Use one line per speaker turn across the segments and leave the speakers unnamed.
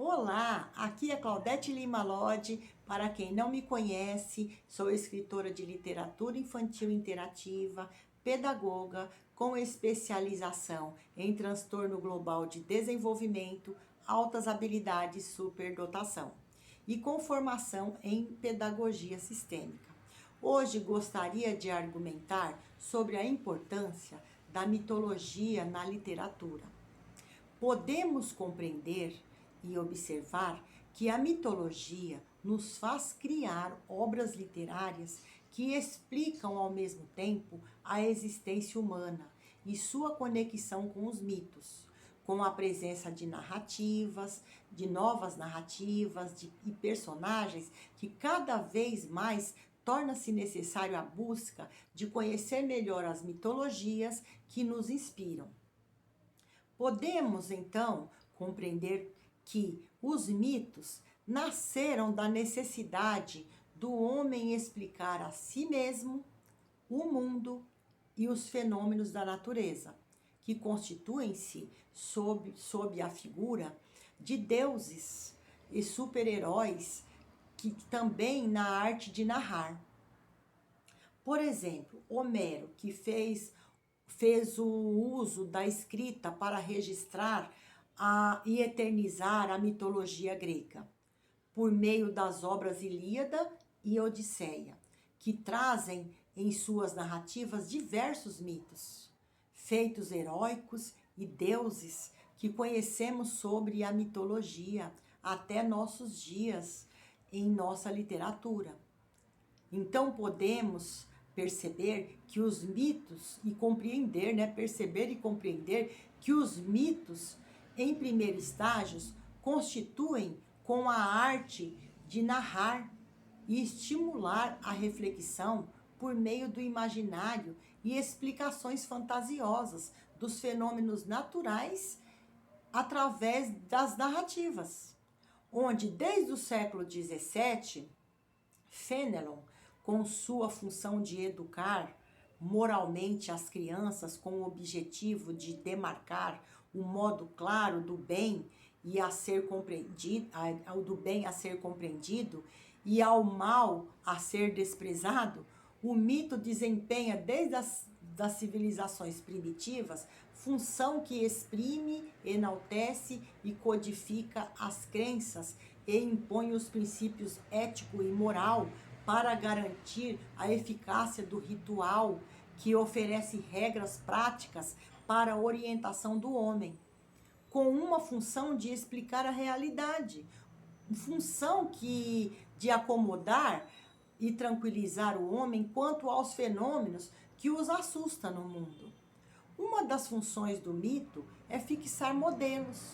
Olá, aqui é Claudete Lima Lodi. Para quem não me conhece, sou escritora de literatura infantil interativa, pedagoga com especialização em transtorno global de desenvolvimento, altas habilidades, superdotação e com formação em pedagogia sistêmica. Hoje gostaria de argumentar sobre a importância da mitologia na literatura. Podemos compreender e observar que a mitologia nos faz criar obras literárias que explicam ao mesmo tempo a existência humana e sua conexão com os mitos, com a presença de narrativas, de novas narrativas e personagens que cada vez mais torna-se necessário a busca de conhecer melhor as mitologias que nos inspiram. Podemos, então, compreender que os mitos nasceram da necessidade do homem explicar a si mesmo, o mundo e os fenômenos da natureza, que constituem-se sob a figura de deuses e super-heróis, que também na arte de narrar. Por exemplo, Homero, que fez o uso da escrita para registrar e eternizar a mitologia grega, por meio das obras Ilíada e Odisseia, que trazem em suas narrativas diversos mitos, feitos heróicos e deuses que conhecemos sobre a mitologia até nossos dias em nossa literatura. Então podemos perceber que os mitos perceber e compreender que os mitos, em primeiro estágio, constituem com a arte de narrar e estimular a reflexão por meio do imaginário e explicações fantasiosas dos fenômenos naturais através das narrativas, onde desde o século XVII, Fénelon, com sua função de educar moralmente as crianças com o objetivo de demarcar o modo claro do bem e a ser compreendido, do bem a ser compreendido e ao mal a ser desprezado, o mito desempenha desde das civilizações primitivas função que exprime, enaltece e codifica as crenças e impõe os princípios ético e moral para garantir a eficácia do ritual que oferece regras práticas para a orientação do homem, com uma função de explicar a realidade, função de acomodar e tranquilizar o homem quanto aos fenômenos que os assustam no mundo. Uma das funções do mito é fixar modelos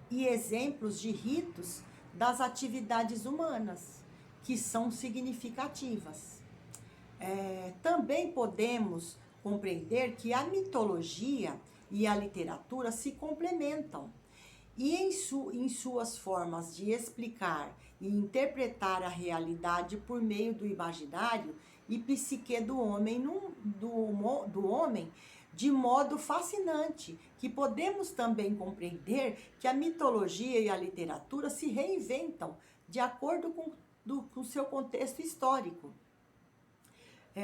e exemplos de ritos das atividades humanas, que são significativas. Também podemos compreender que a mitologia e a literatura se complementam e em suas formas de explicar e interpretar a realidade por meio do imaginário e psique do homem, de modo fascinante, que podemos também compreender que a mitologia e a literatura se reinventam de acordo com o seu contexto histórico.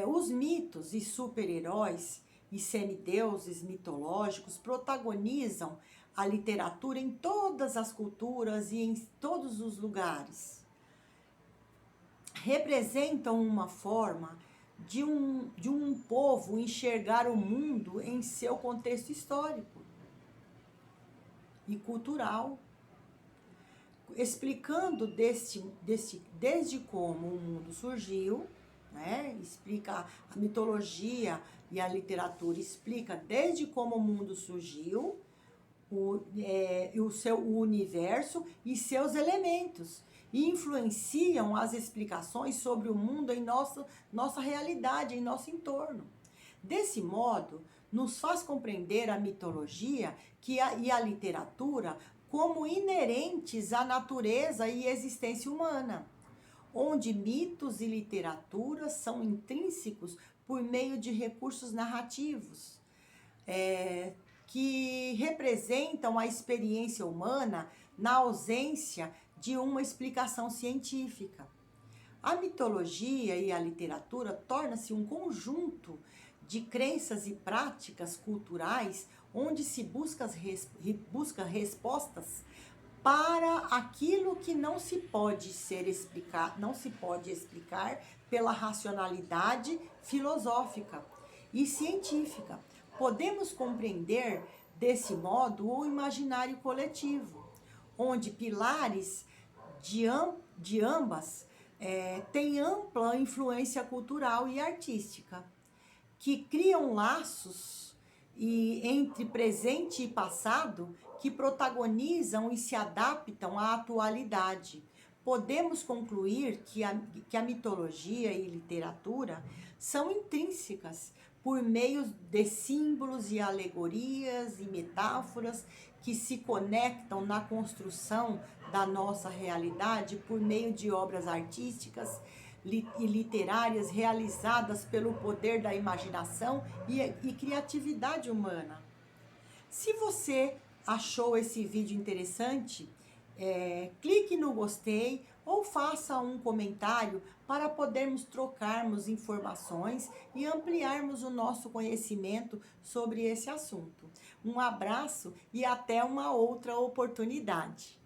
Os mitos e super-heróis e semideuses mitológicos protagonizam a literatura em todas as culturas e em todos os lugares. Representam uma forma de um povo enxergar o mundo em seu contexto histórico e cultural, explicando desde como o mundo surgiu, explica a mitologia e a literatura, explica desde como o mundo surgiu, o seu universo e seus elementos, e influenciam as explicações sobre o mundo em nossa realidade, em nosso entorno. Desse modo, nos faz compreender a mitologia e a literatura como inerentes à natureza e existência humana, onde mitos e literatura são intrínsecos por meio de recursos narrativos, que representam a experiência humana na ausência de uma explicação científica. A mitologia e a literatura torna-se um conjunto de crenças e práticas culturais onde se busca respostas para aquilo que não se pode explicar pela racionalidade filosófica e científica. Podemos compreender desse modo o imaginário coletivo, onde pilares de ambas têm ampla influência cultural e artística, que criam laços entre presente e passado que protagonizam e se adaptam à atualidade. Podemos concluir que a mitologia e literatura são intrínsecas por meio de símbolos e alegorias e metáforas que se conectam na construção da nossa realidade por meio de obras artísticas e literárias realizadas pelo poder da imaginação e criatividade humana. Se você achou esse vídeo interessante, clique no gostei ou faça um comentário para podermos trocarmos informações e ampliarmos o nosso conhecimento sobre esse assunto. Um abraço e até uma outra oportunidade.